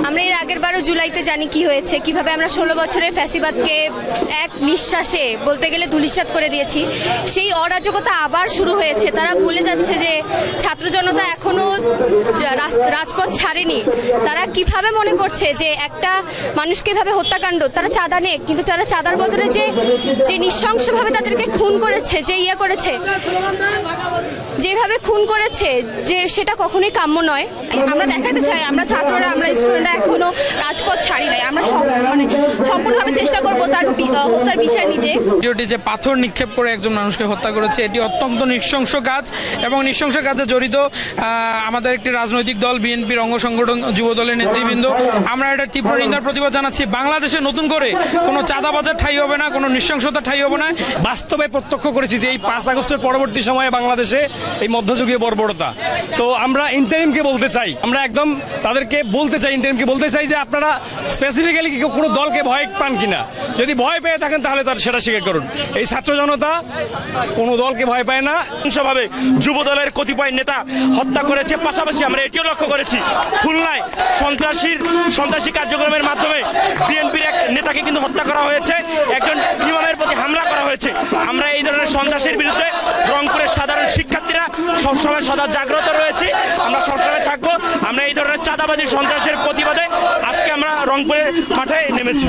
আমরা এর আগের বারও জুলাইতে জানি কি হয়েছে, কিভাবে আমরা 16 বছরের ফ্যাসিবাদকে এক নিঃশ্বাসে বলতে গেলে ধূলিসাৎ করে দিয়েছি। সেই অরাজকতা আবার শুরু হয়েছে। তারা ভুলে যাচ্ছে যে ছাত্র জনতা এখনো রাজপথ ছাড়েনি। তারা কিভাবে মনে করছে যে একটা মানুষকে এভাবে হত্যাকাণ্ড, তারা চাঁদা নেক, কিন্তু তারা চাঁদার বদলে যে নৃশংসভাবে তাদেরকে খুন করেছে, যে করেছে, যেভাবে খুন করেছে, যে সেটা কখনোই কাম্য নয়। আমরা দেখাতে চাই আমরা ছাত্ররা, আমরা স্টুডেন্টরা এখনো রাজপথ ছাড়ি নাই। আমরা সম্পূর্ণভাবে চেষ্টা করবো তার হত্যার বিচার নিতে। ভিডিওটি যে পাথর নিক্ষেপ করে একজন মানুষকে হত্যা করেছে, এটি অত্যন্ত নৃশংস কাজ এবং নৃশংস কাজে জড়িত আমাদের একটি রাজনৈতিক দল বিএনপির অঙ্গ সংগঠন যুব দলের নেতৃবৃন্দ। আমরা এটা তীব্র নিন্দার প্রতিবাদ জানাচ্ছি। বাংলাদেশে নতুন করে কোনো চাঁদাবাজার ঠাঁই হবে না, কোনো নৃশংসতা ঠাঁই হবে না। বাস্তবে প্রত্যক্ষ করেছি যে এই 5 আগস্টের পরবর্তী সময়ে বাংলাদেশে এই মধ্যযুগীয় বর্বরতা। তো আমরা ইন্টারিমকে বলতে চাই, আমরা একদম তাদেরকে বলতে চাই, ইন্টারিমকে বলতে চাই যে আপনারা স্পেসিফিক্যালি কি কোনো দলকে ভয় পান কিনা, যদি ভয় পেয়ে থাকেন তাহলে তার সেটা স্বীকার করুন। এই ছাত্র জনতা কোনো দলকে ভয় পায় না। সহিংসভাবে যুব দলের কতিপয় নেতা হত্যা করেছে। পাশাপাশি আমরা এটিও লক্ষ্য করেছি খুলনায় সন্ত্রাসী কার্যক্রমের মাধ্যমে বিএনপির এক নেতাকে কিন্তু হত্যা করা হয়েছে, একজন ইমামের প্রতি হামলা করা হয়েছে। আমরা এই ধরনের সন্ত্রাসের বিরুদ্ধে রংপুরের সাধারণ শিক্ষার্থীরা সবসময় সদা জাগ্রত রয়েছে, আমরা সবসময় থাকবো। আমরা এই ধরনের চাঁদাবাজি সন্ত্রাসের প্রতিবাদে আজকে আমরা রংপুরের মাঠে নেমেছি।